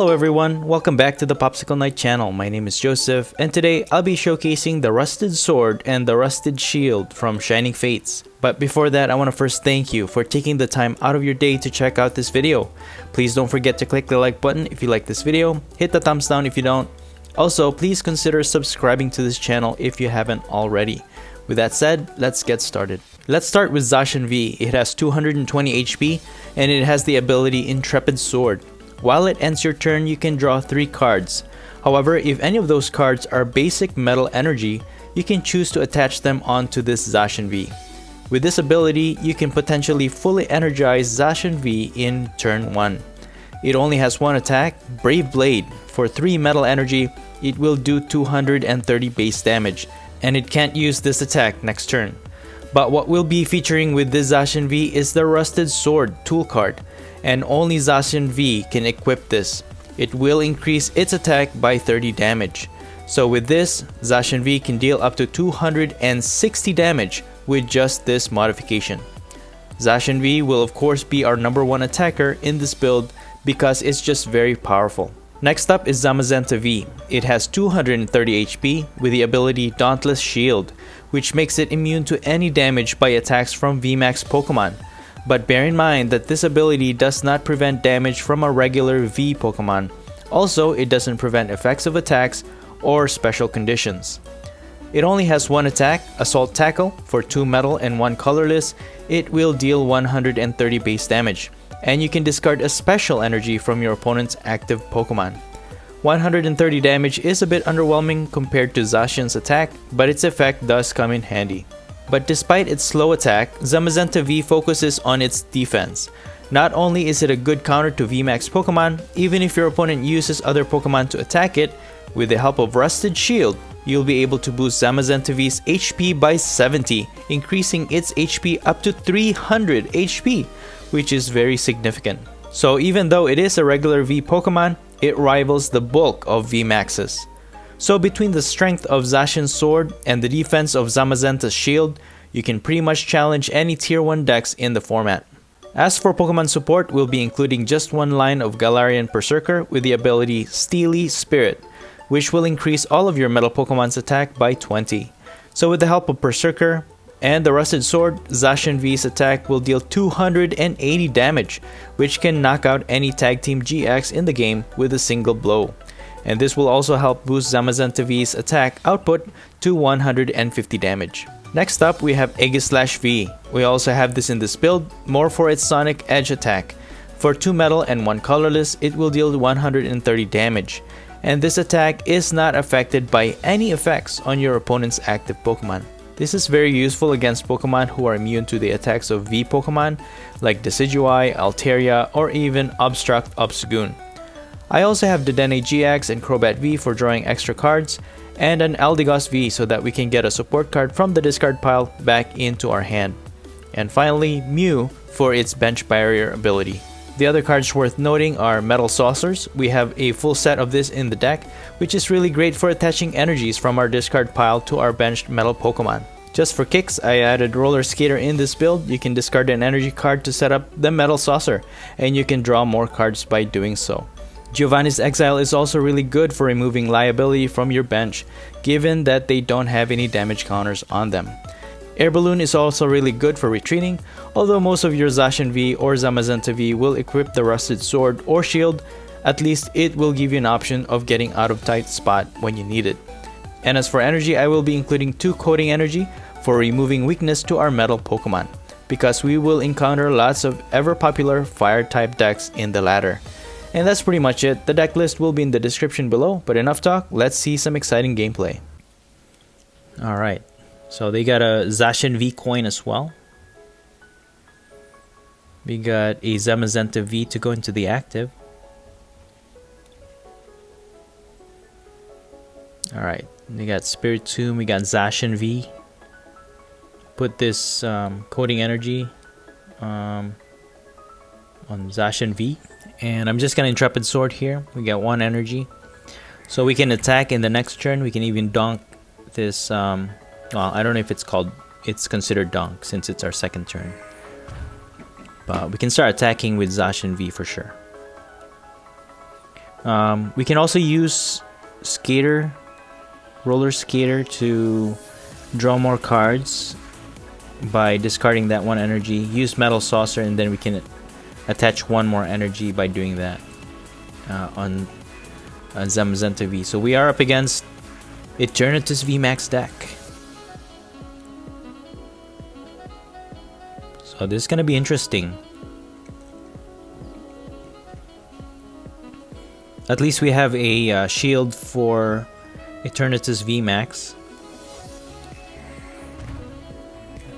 Hello everyone, welcome back to the POPSICLE KNIGHT channel. My name is Joseph, and today I'll be showcasing the Rusted Sword and the Rusted Shield from Shining Fates. But before that, I want to first thank you for taking the time out of your day to check out this video. Please don't forget to click the like button if you like this video, hit the thumbs down if you don't. Also, please consider subscribing to this channel if you haven't already. With that said, let's get started. Let's start with Zacian V. It has 220 HP and it has the ability Intrepid Sword. While it ends your turn, you can draw 3 cards. However, if any of those cards are basic metal energy, you can choose to attach them onto this Zacian V. With this ability, you can potentially fully energize Zacian V in turn 1. It only has one attack, Brave Blade. For 3 metal energy, it will do 230 base damage, and it can't use this attack next turn. But what we'll be featuring with this Zacian V is the Rusted Sword tool card, and only Zacian V can equip this. It will increase its attack by 30 damage. So with this, Zacian V can deal up to 260 damage with just this modification. Zacian V will of course be our #1 attacker in this build because it's just very powerful. Next up is Zamazenta V. It has 230 HP with the ability Dauntless Shield, which makes it immune to any damage by attacks from VMAX Pokemon. But bear in mind that this ability does not prevent damage from a regular V Pokemon. Also, it doesn't prevent effects of attacks or special conditions. It only has one attack, Assault Tackle. For 2 metal and 1 colorless, it will deal 130 base damage. And you can discard a special energy from your opponent's active Pokemon. 130 damage is a bit underwhelming compared to Zacian's attack, but its effect does come in handy. But despite its slow attack, Zamazenta V focuses on its defense. Not only is it a good counter to VMAX Pokemon, even if your opponent uses other Pokemon to attack it, with the help of Rusted Shield, you'll be able to boost Zamazenta V's HP by 70, increasing its HP up to 300 HP, which is very significant. So even though it is a regular V Pokemon, it rivals the bulk of VMAXs. So between the strength of Zacian's Sword and the defense of Zamazenta's Shield, you can pretty much challenge any tier 1 decks in the format. As for Pokemon support, we'll be including just one line of Galarian Berserker with the ability Steely Spirit, which will increase all of your metal Pokemon's attack by 20. So with the help of Berserker and the Rusted Sword, Zacian V's attack will deal 280 damage, which can knock out any Tag Team GX in the game with a single blow. And this will also help boost Zamazenta V's attack output to 150 damage. Next up, we have Aegislash V. We also have this in this build, more for its Sonic Edge attack. For 2 metal and 1 colorless, it will deal 130 damage. And this attack is not affected by any effects on your opponent's active Pokemon. This is very useful against Pokemon who are immune to the attacks of V Pokemon like Decidueye, Altaria, or even Obstruct Obstagoon. I also have Dedenne GX and Crobat V for drawing extra cards, and an Eldegoss V so that we can get a support card from the discard pile back into our hand. And finally, Mew for its Bench Barrier ability. The other cards worth noting are Metal Saucers. We have a full set of this in the deck, which is really great for attaching energies from our discard pile to our benched metal Pokemon. Just for kicks, I added Roller Skater in this build. You can discard an energy card to set up the Metal Saucer, and you can draw more cards by doing so. Giovanni's Exile is also really good for removing liability from your bench, given that they don't have any damage counters on them. Air Balloon is also really good for retreating, although most of your Zacian V or Zamazenta V will equip the Rusted Sword or Shield. At least it will give you an option of getting out of tight spot when you need it. And as for energy, I will be including 2 Coating Energy for removing weakness to our metal Pokemon, because we will encounter lots of ever popular fire type decks in the latter. And that's pretty much it. The deck list will be in the description below, but enough talk, let's see some exciting gameplay. Alright, so they got a Zacian V coin as well. We got a Zamazenta V to go into the active. Alright, we got Spirit Tomb, we got Zacian V. Put this Coating Energy on Zacian V. And I'm just gonna Intrepid Sword here. We got 1 energy. So we can attack in the next turn. We can even donk this, well, I don't know if it's considered donk since it's our second turn. But we can start attacking with Zacian V for sure. We can also use roller skater to draw more cards by discarding that one energy. Use metal saucer, and then we can attach one more energy by doing that on Zamazenta V. So we are up against Eternatus VMAX deck. So this is gonna be interesting. At least we have a shield for Eternatus VMAX.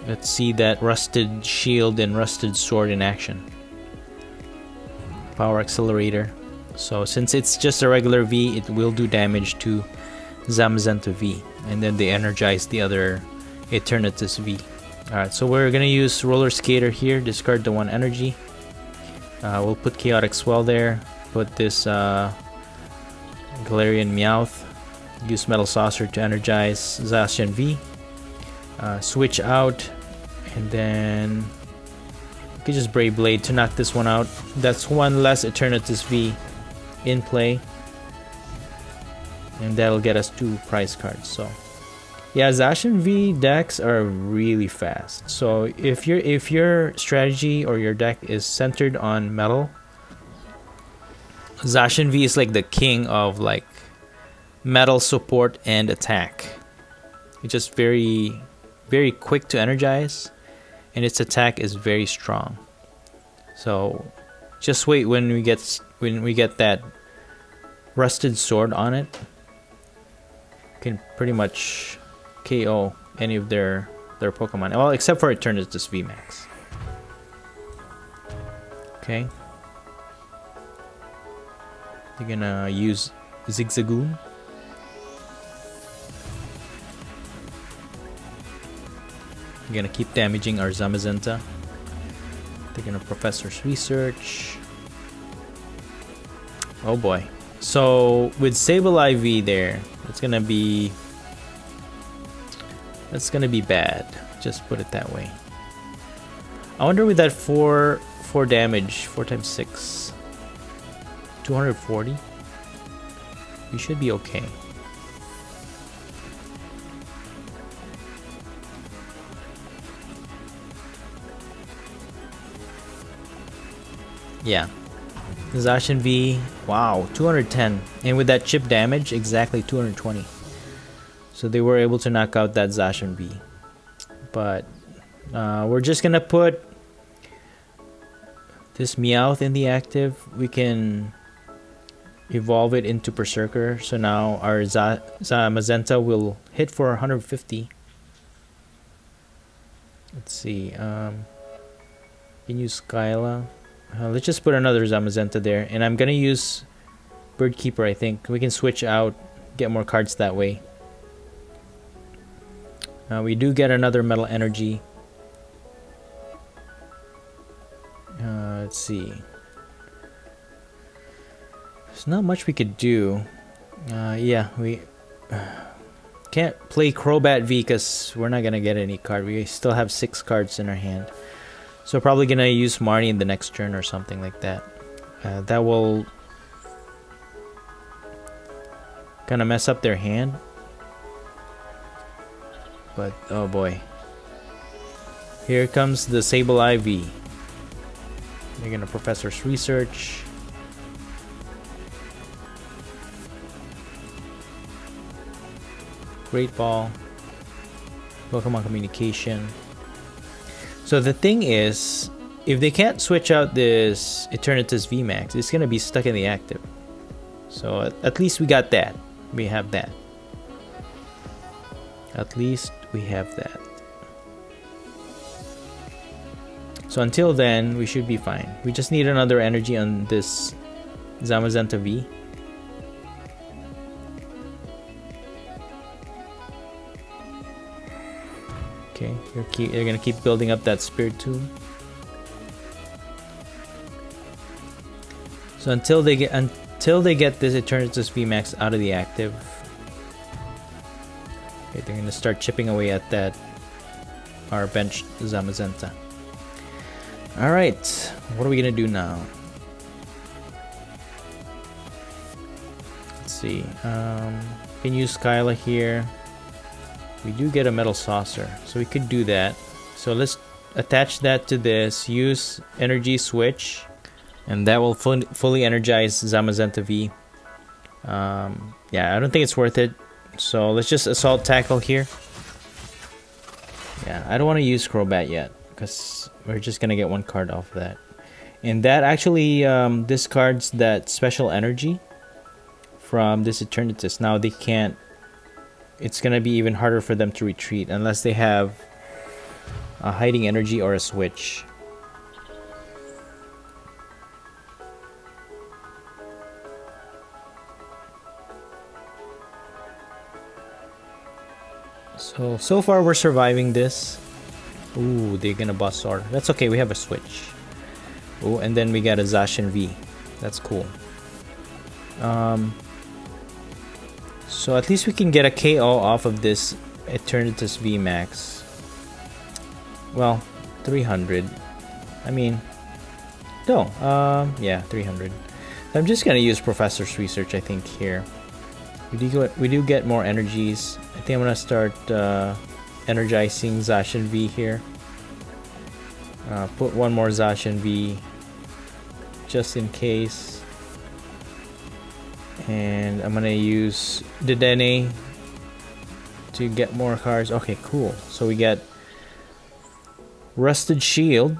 Let's see that Rusted Shield and Rusted Sword in action. Power Accelerator. So since it's just a regular V, it will do damage to Zamazenta V. And then they energize the other Eternatus V. Alright, so we're gonna use Roller Skater here. Discard the one energy. We'll put Chaotic Swell there. Put this Galarian Meowth. Use Metal Saucer to energize Zacian V. Switch out, and then you can just Brave Blade to knock this one out. That's one less Eternatus V in play, and that'll get us 2 prize cards. So yeah, Zacian V decks are really fast. So if your strategy or your deck is centered on metal, Zacian V is like the king of like metal support and attack. It's just very quick to energize, and its attack is very strong. So just wait when we get that Rusted Sword on it. You can pretty much KO any of their Pokemon. Well, except for Eternatus VMAX. Okay. They're gonna use Zigzagoon. We're gonna keep damaging our Zamazenta. They're gonna Professor's Research. Oh boy. So with Sableye V there, it's gonna be bad. Just put it that way. I wonder with that 4 damage, 4 times 6, 240. We should be okay. Yeah. Zacian V, wow, 210. And with that chip damage, exactly 220. So they were able to knock out that Zacian V. But we're just gonna put this Meowth in the active. We can evolve it into Berserker. So now our Zamazenta will hit for 150. Let's see. Can use Skyla. Let's just put another Zamazenta there, and I'm gonna use Birdkeeper. I think we can switch out, get more cards that way. We do get another Metal Energy. Let's see. There's not much we could do. Yeah, we can't play Crobat V because we're not gonna get any card. We still have 6 cards in our hand. So probably gonna use Marnie in the next turn or something like that. That will kind of mess up their hand. But oh boy, here comes the Sableye V. They're gonna Professor's Research. Great Ball. Pokemon Communication. So the thing is, if they can't switch out this Eternatus VMAX, it's gonna be stuck in the active. So at least we got that. We have that. At least we have that. So until then, we should be fine. We just need another energy on this Zamazenta V. Okay, they're gonna keep building up that Spirit Tomb. So until they get this Eternatus VMAX out of the active, okay, they're gonna start chipping away at that our bench Zamazenta. All right, what are we gonna do now? Let's see. Can use Skyla here. We do get a metal saucer, so we could do that. So let's attach that to this. Use energy switch, and that will fully energize Zamazenta V. Yeah, I don't think it's worth it. So let's just assault tackle here. Yeah, I don't want to use Crobat yet because we're just gonna get one card off of that. And that actually discards that special energy from this Eternatus. Now they can't. It's gonna be even harder for them to retreat unless they have a hiding energy or a switch. So far we're surviving this. Ooh, they're gonna boss sword. That's okay, we have a switch. Ooh, and then we got a Zacian V. That's cool. So at least we can get a KO off of this Eternatus VMAX. Well, 300. I mean, no, yeah, 300. I'm just gonna use Professor's Research, I think, here. We do get more energies. I think I'm gonna start energizing Zacian V here. Put one more Zacian V just in case. And I'm gonna use Dedenne to get more cards. Okay, cool. So we get Rusted Shield,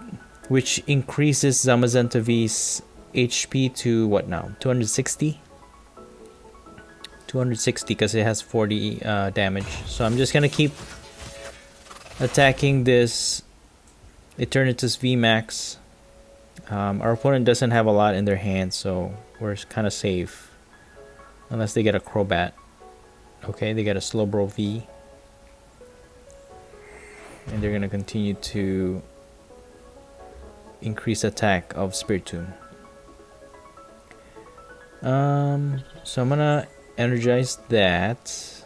which increases Zamazenta V's HP to what now? 260? 260 because it has 40 damage. So I'm just gonna keep attacking this Eternatus VMAX. Our opponent doesn't have a lot in their hands, so we're kind of safe. Unless they get a Crobat. Okay, they get a Slowbro V. And they're gonna continue to increase attack of Spiritomb. So I'm gonna energize that.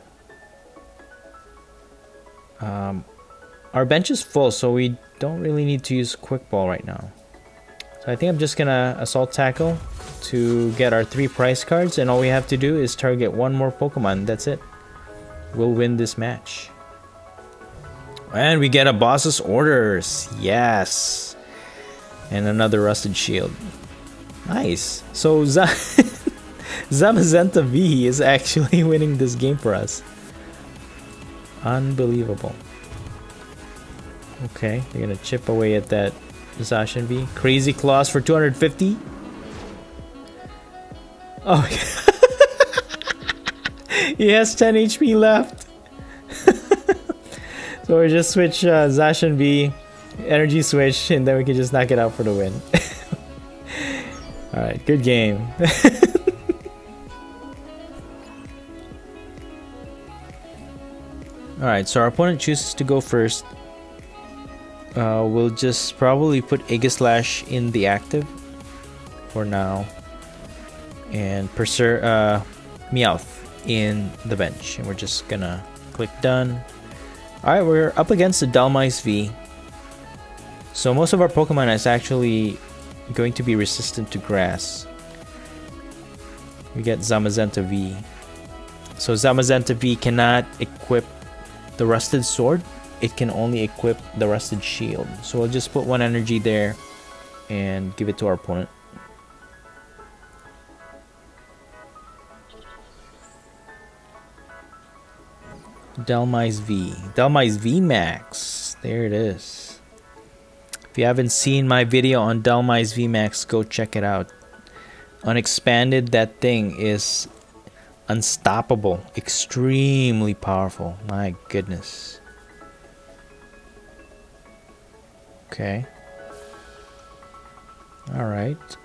Our bench is full, so we don't really need to use Quick Ball right now. So I think I'm just gonna Assault Tackle to get our 3 prize cards, and all we have to do is target one more Pokemon. That's it. We'll win this match. And we get a Boss's Orders. Yes. And another Rusted Shield. Nice. So Zamazenta V is actually winning this game for us. Unbelievable. Okay, they're gonna chip away at that Zacian V. Crazy Claws for 250. Oh, he has 10 HP left. So we just switch Zacian V, energy switch, and then we can just knock it out for the win. Alright, good game. Alright, so our opponent chooses to go first. We'll just probably put Aegislash in the active for now. And Meowth in the bench. And we're just gonna click done. Alright, we're up against the Dhelmise V. So most of our Pokemon is actually going to be resistant to grass. We get Zamazenta V. So Zamazenta V cannot equip the Rusted Sword. It can only equip the Rusted Shield. So we'll just put one energy there and give it to our opponent. Dhelmise V. Dhelmise VMAX. There it is. If you haven't seen my video on Dhelmise VMAX, go check it out. Unexpanded, that thing is unstoppable. Extremely powerful. My goodness. Okay. Alright.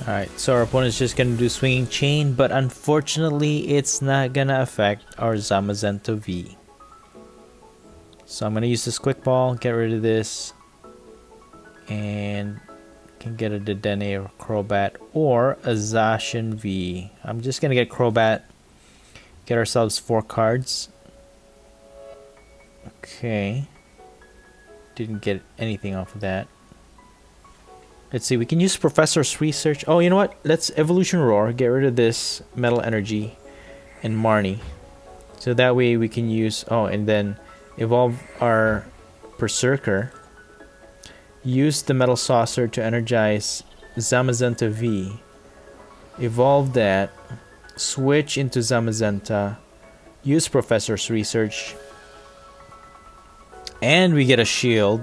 Alright, so our opponent's just gonna do Swinging Chain, but unfortunately it's not gonna affect our Zamazenta V. So I'm gonna use this Quick Ball, get rid of this, and can get a Dedenne or Crobat or a Zacian V. I'm just gonna get Crobat, get ourselves 4 cards. Okay. Didn't get anything off of that. Let's see, we can use Professor's Research. Oh, you know what? Let's Evolution Roar, get rid of this Metal Energy and Marnie. So that way we can use, oh, and then evolve our Berserker. Use the Metal Saucer to energize Zamazenta V. Evolve that. Switch into Zamazenta. Use Professor's Research. And we get a shield.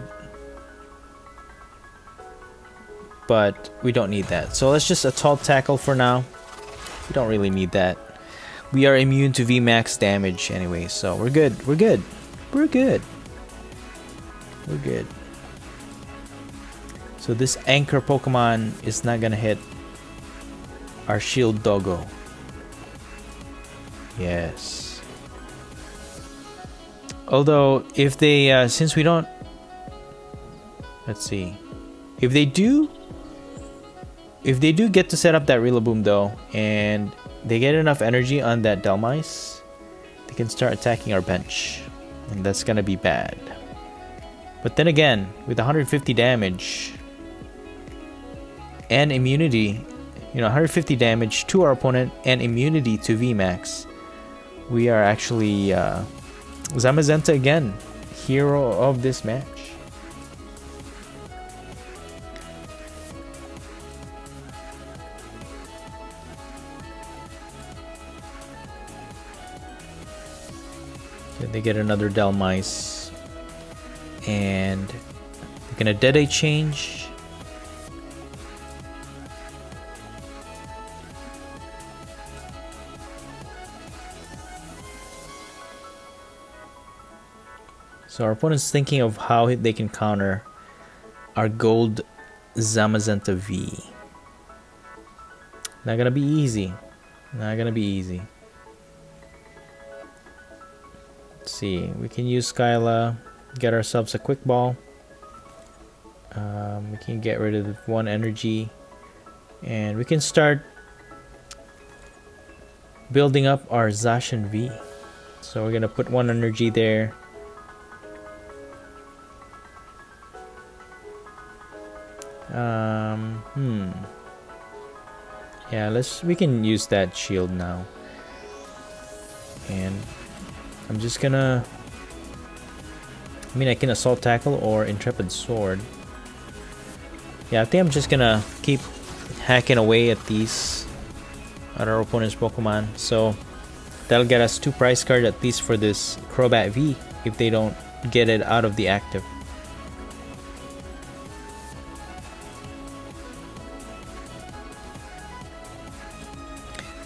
But we don't need that. So let's just Assault Tackle for now. We don't really need that. We are immune to VMAX damage anyway, so we're good. We're good. We're good. We're good. So this Anchor Pokemon is not gonna hit our Shield Doggo. Yes. Although, if they, since we don't... Let's see. If they do get to set up that Rillaboom though, and they get enough energy on that Dhelmise, they can start attacking our bench. And that's gonna be bad. But then again, with 150 damage and immunity, you know, 150 damage to our opponent and immunity to VMAX, we are actually Zamazenta again, hero of this match. They get another Dhelmise, and they're gonna Dead-Eye change. So our opponent's thinking of how they can counter our gold Zamazenta V. Not gonna be easy. Not gonna be easy. See, we can use Skyla, get ourselves a Quick Ball. We can get rid of the 1 energy, and we can start building up our Zacian V. So we're gonna put 1 energy there. Yeah, we can use that shield now. And I'm just gonna... I mean, I can Assault Tackle or Intrepid Sword. Yeah, I think I'm just gonna keep hacking away at these, at our opponent's Pokemon. So that'll get us 2 prize cards at least for this Crobat V if they don't get it out of the active.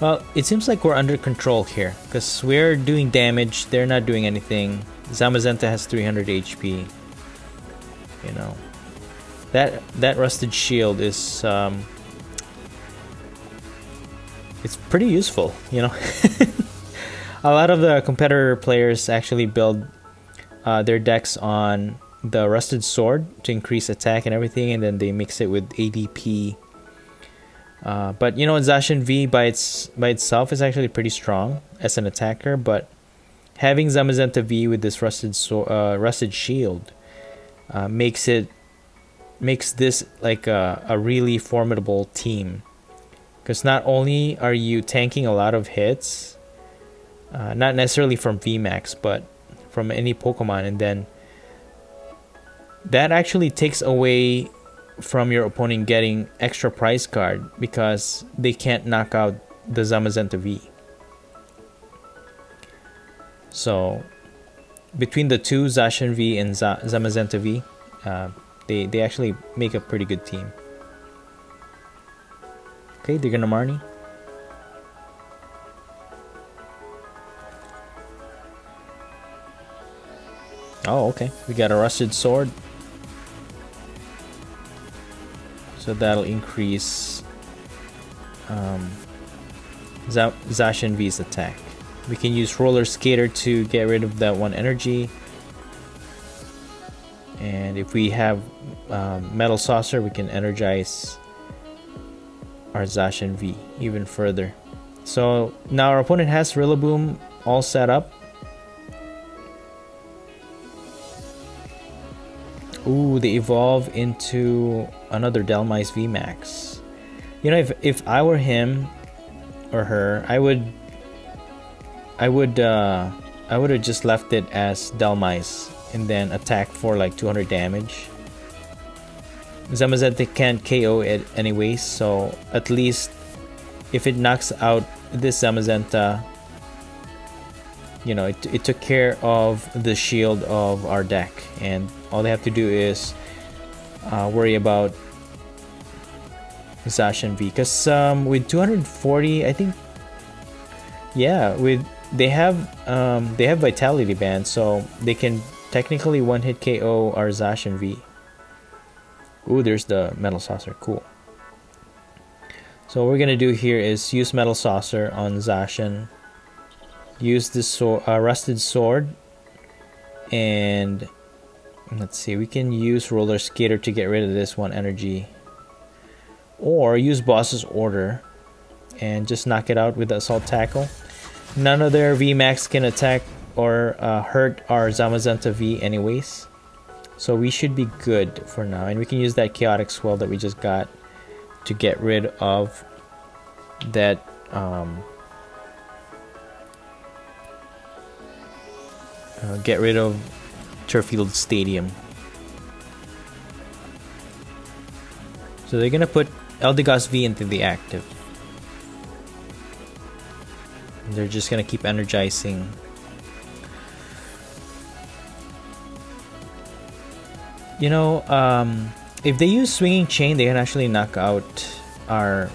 Well, it seems like we're under control here, because we're doing damage, they're not doing anything. Zamazenta has 300 HP. You know, that Rusted Shield is it's pretty useful. You know, a lot of the competitor players actually build their decks on the Rusted Sword to increase attack and everything, and then they mix it with ADP. But you know, Zacian V by itself is actually pretty strong as an attacker, but having Zamazenta V with this Rusted Shield makes this like a really formidable team, because not only are you tanking a lot of hits, not necessarily from VMAX, but from any Pokemon, and then that actually takes away from your opponent getting extra prize card because they can't knock out the Zamazenta V. So between the two, Zacian V and Zamazenta V, they actually make a pretty good team. Okay, they're gonna Marnie. Oh, okay. We got a Rusted Sword. So that'll increase Zacian V's attack. We can use Roller Skater to get rid of that one energy. And if we have Metal Saucer, we can energize our Zacian V even further. So now our opponent has Rillaboom all set up. Ooh, they evolve into another Dhelmise VMAX. You know, if I were him or her, I would have just left it as Dhelmise and then attack for like 200 damage. Zamazenta can't KO it anyways, so at least if it knocks out this Zamazenta, you know, it took care of the shield of our deck, and all they have to do is worry about Zacian V. Because with 240, I think, yeah, they have Vitality Band, so they can technically one-hit KO our Zacian V. Ooh, there's the Metal Saucer. Cool. So what we're gonna do here is use Metal Saucer on Zacian. Use this Rusted Sword, and let's see, we can use Roller Skater to get rid of this one energy, or use Boss's Order and just knock it out with the Assault Tackle. None of their VMAX can attack or hurt our Zamazenta V anyways, so we should be good for now. And we can use that Chaotic Swell that we just got to get rid of that get rid of Turffield Stadium. So they're gonna put Eldegoss V into the active. And they're just gonna keep energizing. You know, if they use Swinging Chain, they can actually knock out our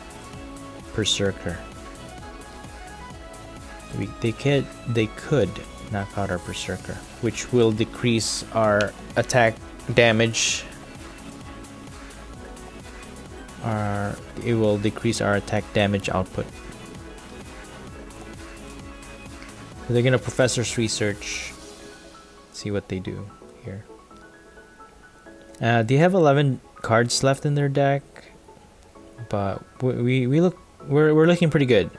Berserker. They could knock out our Berserker, which will decrease our attack damage. It will decrease our attack damage output. So they're gonna Professor's Research. See what they do here. They have 11 cards left in their deck, but we're looking pretty good.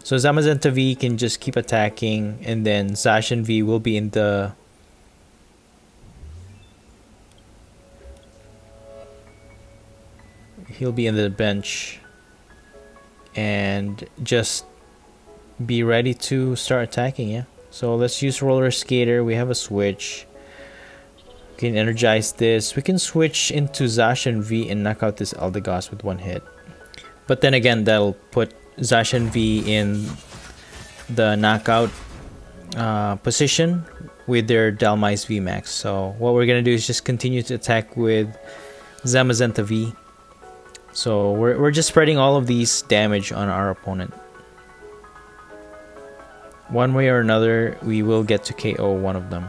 So Zamazenta V can just keep attacking, and then Zacian V will be in the bench and just be ready to start attacking. Yeah. So let's use Roller Skater. We have a switch. We can energize this. We can switch into Zacian V and knock out this Eldegoss with one hit. But then again, that'll put Zacian V in the knockout position with their Dhelmise VMAX. So what we're gonna do is just continue to attack with Zamazenta V. So we're just spreading all of these damage on our opponent. One way or another, we will get to KO one of them.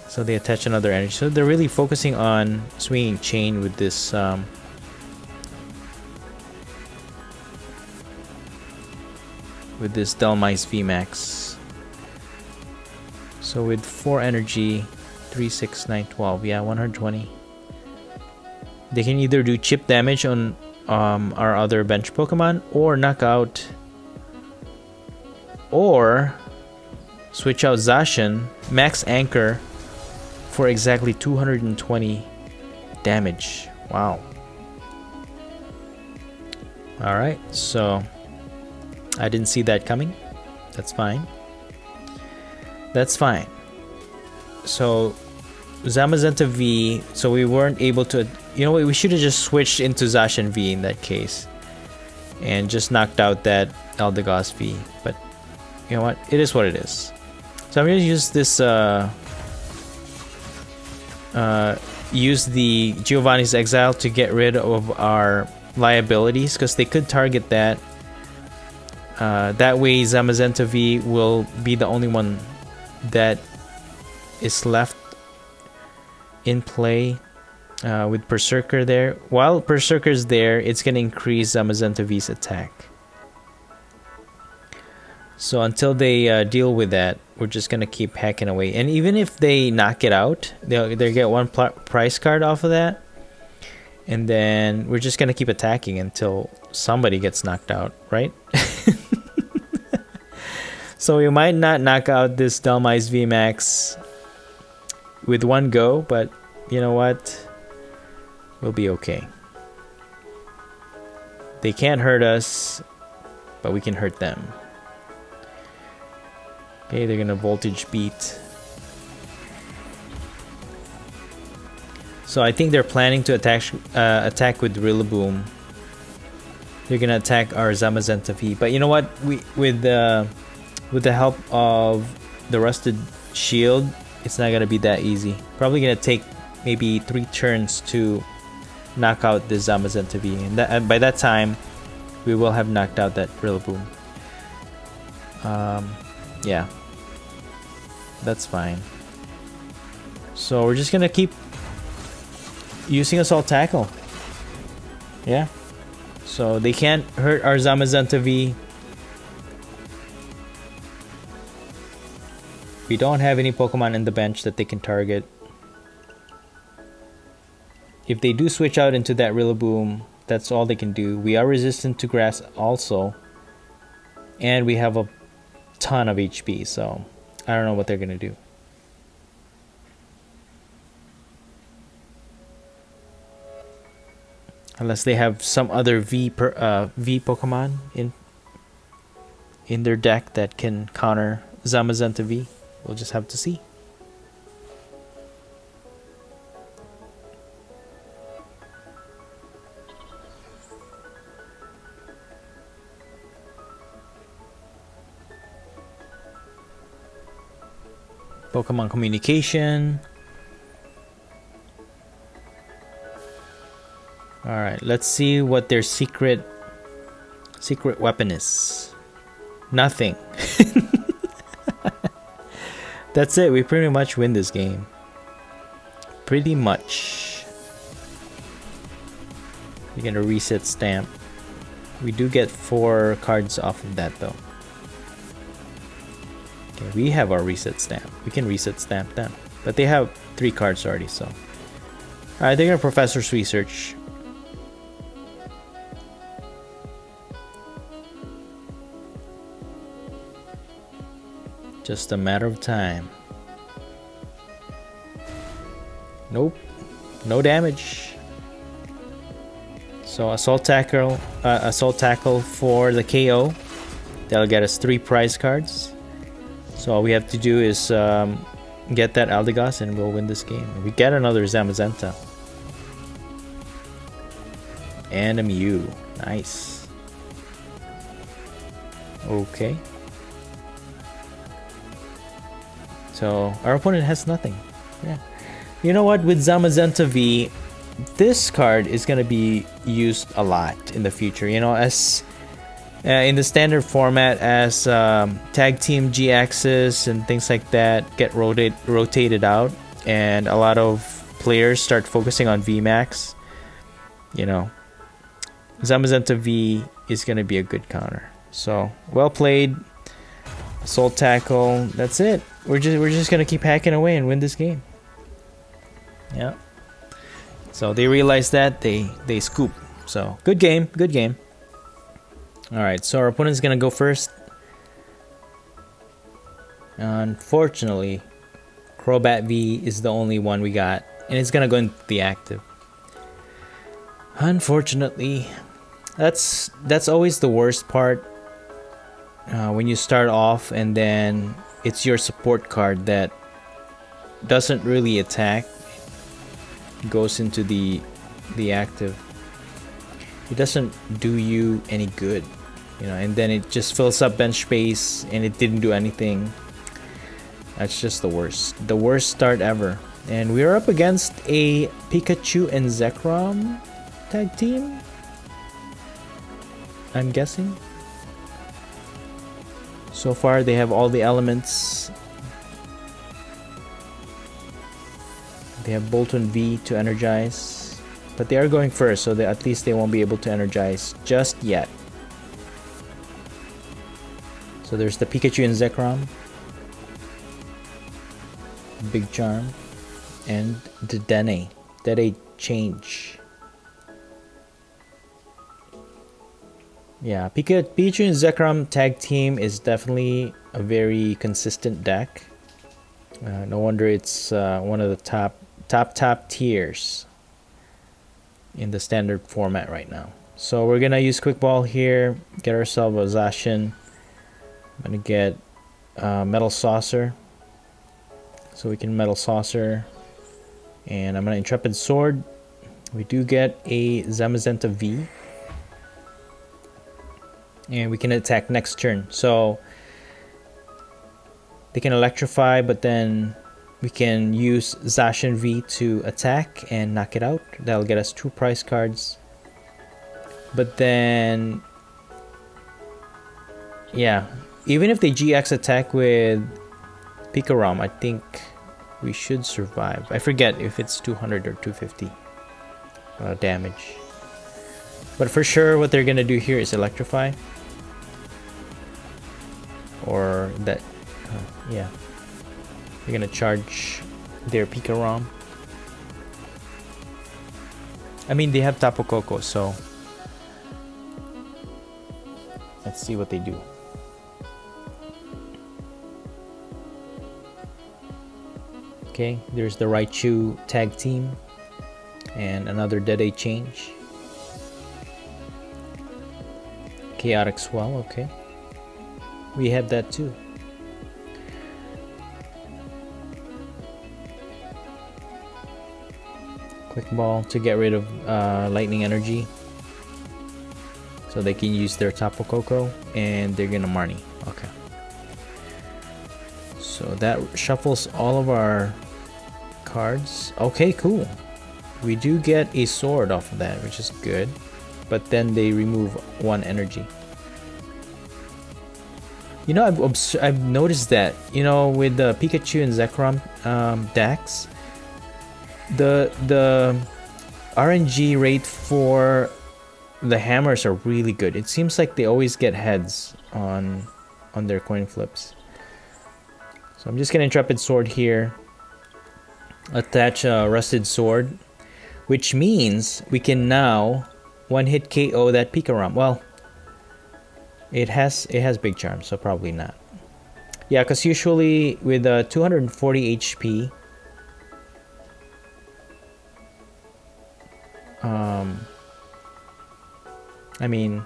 So they attach another energy. So they're really focusing on Swinging Chain with this Dhelmise VMAX. So with 4 energy, 3, 6, 9, 12, yeah, 120. They can either do chip damage on our other bench Pokemon, or knock out, or switch out Zacian, max anchor for exactly 220 damage. Wow. Alright, so I didn't see that coming. That's fine. That's fine. So Zamazenta V, so we weren't able to, you know what, we should have just switched into Zacian V in that case and just knocked out that Eldegoss V, but you know what, it is what it is. So I'm going to use this use the Giovanni's Exile to get rid of our liabilities, because they could target that. That way Zamazenta V will be the only one that is left in play. with Berserker there. While Berserker's there, it's gonna increase Zamazenta V's attack. So until they deal with that, we're just gonna keep hacking away. And even if they knock it out, they'll get one prize card off of that. And then we're just gonna keep attacking until somebody gets knocked out, right? So we might not knock out this Dhelmise VMAX with one go, but you know what? We'll be okay. They can't hurt us, but we can hurt them. Okay, they're gonna voltage beat. So I think they're planning to attack with Rillaboom. They're gonna attack our Zamazenta V. But you know what? With the help of the Rusted Shield, it's not gonna be that easy. Probably gonna take maybe 3 turns to knock out the Zamazenta V, and by that time, we will have knocked out that Rillaboom. Yeah, that's fine. So we're just gonna keep using Assault Tackle. Yeah. So they can't hurt our Zamazenta V. We don't have any Pokemon in the bench that they can target. If they do switch out into that Rillaboom, that's all they can do. We are resistant to grass also. And we have a ton of HP, so I don't know what they're gonna do. Unless they have some other V Pokemon in their deck that can counter Zamazenta V. We'll just have to see. Pokemon communication. Alright, let's see what their secret weapon is. Nothing. That's it, we pretty much win this game. Pretty much. We're gonna reset stamp. We do get 4 cards off of that though. Okay, we have our reset stamp. We can reset stamp them. But they have 3 cards already, so. Alright, they're gonna Professor's Research. Just a matter of time. Nope. No damage. So Assault Tackle for the KO. That'll get us 3 prize cards. So all we have to do is get that Aldegos and we'll win this game. We get another Zamazenta. And a Mew. Nice. Okay. So our opponent has nothing. Yeah. You know what? With Zamazenta V, this card is gonna be used a lot in the future. You know, as in the standard format, as tag team G-axis and things like that get rotated out, and a lot of players start focusing on VMAX. You know, Zamazenta V is gonna be a good counter. So well played. Assault Tackle. That's it. We're just gonna keep hacking away and win this game. Yeah. So they realize that they scoop. So good game. Good game. All right. So our opponent's gonna go first. Unfortunately, Crobat V is the only one we got, and it's gonna go into the active. Unfortunately, that's always the worst part. When you start off and then it's your support card that doesn't really attack, goes into the active. It doesn't do you any good, you know, and then it just fills up bench space and it didn't do anything. That's just the worst start ever. And we're up against a Pikachu and Zekrom tag team, I'm guessing. So far, they have all the elements. They have Bolton V to energize, but they are going first, so at least they won't be able to energize just yet. So there's the Pikachu and Zekrom, Big Charm, and the Dene change. Yeah, Pikachu and Zekrom tag team is definitely a very consistent deck. No wonder it's one of the top tiers in the standard format right now. So we're gonna use Quick Ball here, get ourselves a Zacian. I'm gonna get Metal Saucer, so we can Metal Saucer, and I'm gonna Intrepid Sword. We do get a Zamazenta V, and we can attack next turn. So they can electrify, but then we can use Zacian V to attack and knock it out. That'll get us 2 prize cards. But then, yeah, even if they GX attack with PikaRom, I think we should survive. I forget if it's 200 or 250 damage. But for sure, what they're gonna do here is electrify. Or that, yeah. They're gonna charge their PikaRom. I mean, they have Tapu Koko, so let's see what they do. Okay, there's the Raichu tag team and another Dede change. Chaotic Swell, okay. We have that too. Quick Ball to get rid of Lightning Energy, so they can use their Tapu Koko, and they're gonna Marnie. Okay. So that shuffles all of our cards. Okay, cool. We do get a sword off of that, which is good. But then they remove 1 energy. You know, I've noticed that, you know, with the Pikachu and Zekrom decks, the RNG rate for the hammers are really good. It seems like they always get heads on their coin flips. So I'm just gonna Intrepid Sword here, attach a Rusted Sword, which means we can now one-hit KO that PikaRom. Well, it has Big Charm, so probably not. Yeah, because usually with 240 HP, I mean,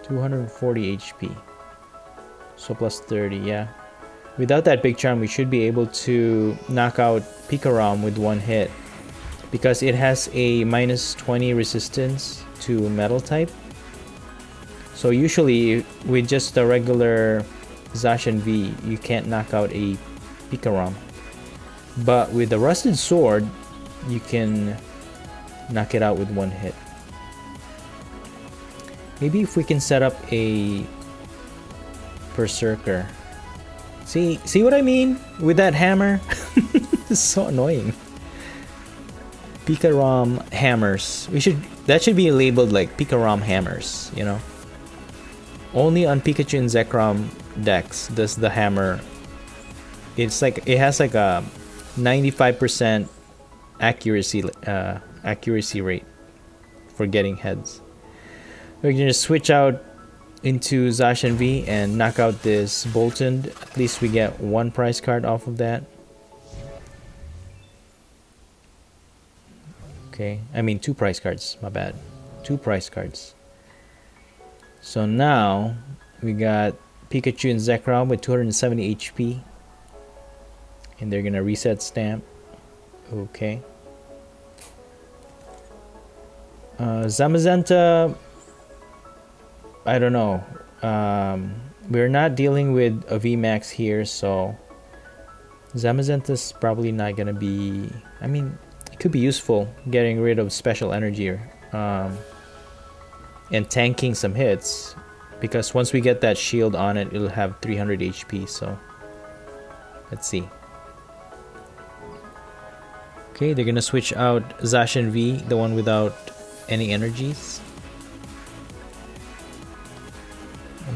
240 HP, so plus 30, yeah. Without that Big Charm, we should be able to knock out PikaRom with 1 hit, because it has a minus 20 resistance to metal type. So usually with just a regular Zacian V, you can't knock out a PikaRom. But with the Rusted Sword, you can knock it out with 1 hit. Maybe if we can set up a Berserker. See what I mean with that hammer? It's so annoying. PikaRom hammers. That should be labeled like PikaRom hammers, you know. Only on Pikachu and Zekrom decks does the hammer. It's like it has like a 95% accuracy rate for getting heads. We're gonna switch out into Zacian V and knock out this Bolton. At least we get 1 prize card off of that. Okay, I mean 2 prize cards, my bad. 2 prize cards. So now we got Pikachu and Zekrom with 270 HP. And they're gonna reset stamp. Okay. Zamazenta, I don't know. We're not dealing with a VMAX here, so Zamazenta's probably not gonna be. I mean, it could be useful getting rid of special energy and tanking some hits, because once we get that shield on it, it'll have 300 HP. So Let's see. Okay, they're gonna switch out Zacian V, the one without any energies.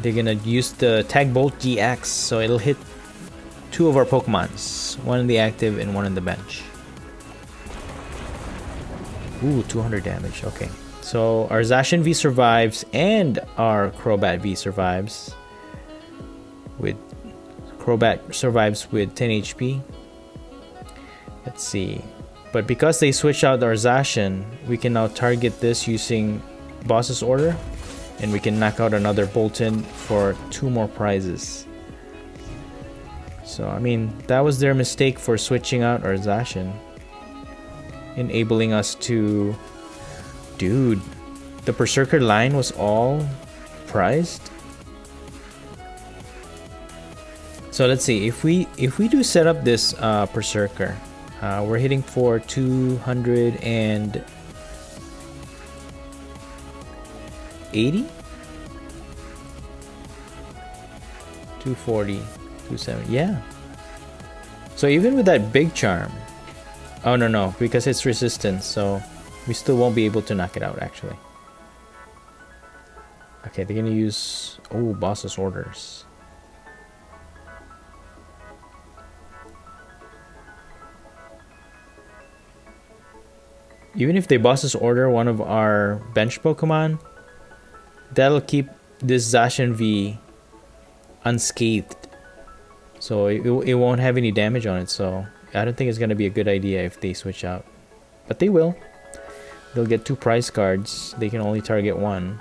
They're gonna use the Tag Bolt GX, so it'll hit 2 of our Pokemons, one in the active and one in the bench. Ooh, 200 damage. Okay, so our Zacian V survives and our Crobat V survives. With Crobat survives with 10 HP. Let's see. But because they switched out our Zacian, we can now target this using Boss's Order, and we can knock out another Bolton for 2 more prizes. So, I mean, that was their mistake for switching out our Zacian, enabling us to... Dude, the Berserker line was all prized? So let's see, if we do set up this Berserker, we're hitting for 280, 240, 270, yeah. So even with that big charm, oh no, because it's resistance, so we still won't be able to knock it out actually. Okay, they're gonna use, oh, Boss's Orders. Even if they Boss's Order one of our bench Pokemon, that'll keep this Zacian V unscathed. So it won't have any damage on it, so I don't think it's going to be a good idea if they switch out. But they will. They'll get 2 prize cards. They can only target 1.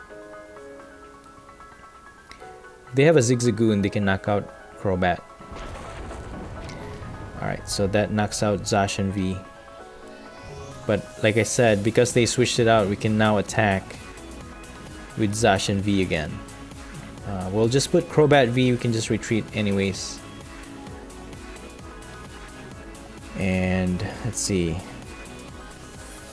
If they have a Zigzagoon, they can knock out Crobat. Alright, so that knocks out Zacian V. But like I said, because they switched it out, we can now attack with Zacian V again. We'll just put Crobat V, we can just retreat anyways. And let's see.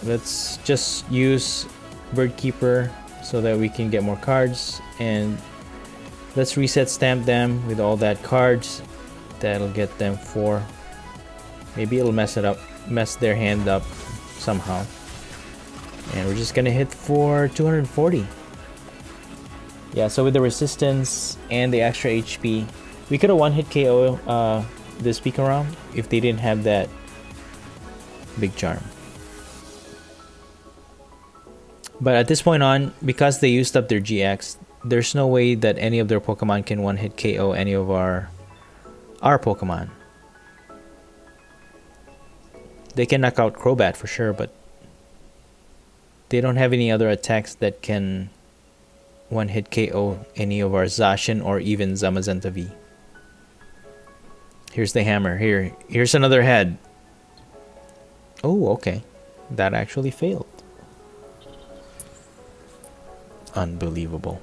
Let's just use Bird Keeper so that we can get more cards. And let's reset stamp them with all that cards. That'll get them 4. Maybe it'll mess their hand up somehow. And we're just gonna hit for 240. Yeah, so with the resistance and the extra HP, we could have one-hit KO this PikaRom if they didn't have that big charm. But at this point on, because they used up their GX, there's no way that any of their Pokemon can one-hit KO any of our Pokemon. They can knock out Crobat for sure, but they don't have any other attacks that can one-hit KO any of our Zacian or even Zamazenta V. Here's the hammer. Here's another head. Oh, okay. That actually failed. Unbelievable.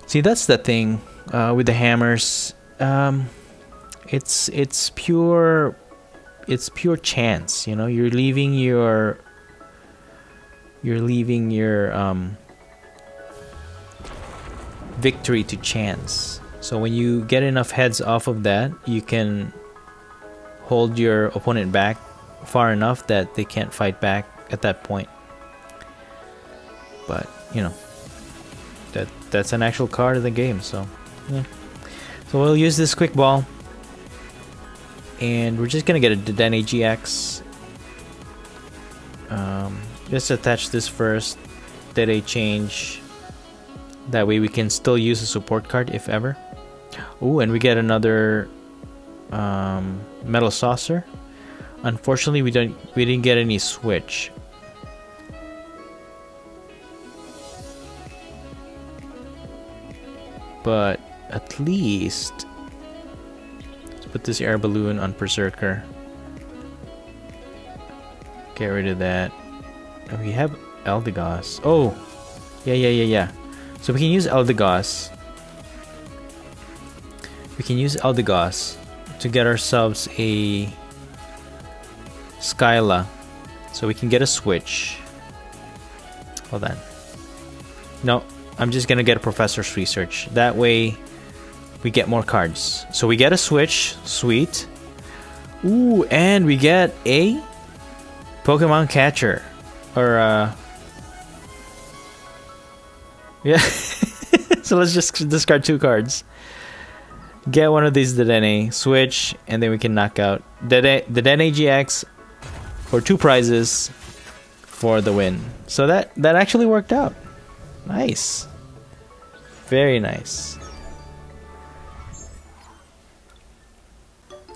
See, that's the thing with the hammers. It's pure chance, you know. You're leaving your victory to chance. So when you get enough heads off of that, you can hold your opponent back far enough that they can't fight back at that point. But you know, that's an actual card of the game. So yeah. So we'll use this quick ball, and we're just gonna get a Dedenne GX. Just attach this first. Dede change. That way we can still use a support card if ever. Oh, and we get another Metal Saucer. Unfortunately, we didn't get any switch. But at least let's put this air balloon on Berserker. Get rid of that. And we have Eldegoss. Oh, yeah. So we can use Eldegoss. We can use Eldegoss to get ourselves a Skyla, so we can get a switch. Hold on. No, I'm just gonna get a Professor's Research. That way we get more cards. So we get a switch, sweet. Ooh, and we get a Pokemon catcher. Or, yeah. So let's just discard 2 cards. Get one of these Dedenne, switch, and then we can knock out the Dedenne GX for 2 prizes for the win. So that actually worked out. Nice. Very nice.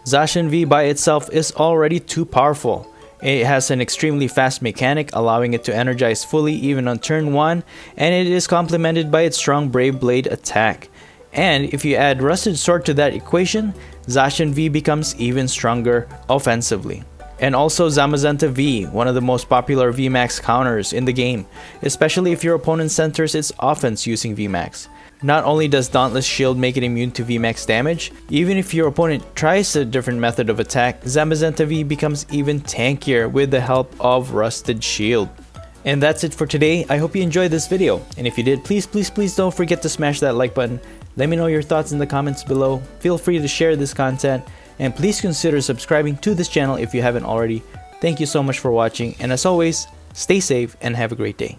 Zacian V by itself is already too powerful. It has an extremely fast mechanic, allowing it to energize fully even on turn 1, and it is complemented by its strong Brave Blade attack. And if you add Rusted Sword to that equation, Zacian V becomes even stronger offensively. And also Zamazenta V, one of the most popular VMAX counters in the game, especially if your opponent centers its offense using VMAX. Not only does Dauntless Shield make it immune to VMAX damage, even if your opponent tries a different method of attack, Zamazenta V becomes even tankier with the help of Rusted Shield. And that's it for today. I hope you enjoyed this video, and if you did, please don't forget to smash that like button. Let me know your thoughts in the comments below. Feel free to share this content, and please consider subscribing to this channel if you haven't already. Thank you so much for watching, and as always, stay safe and have a great day.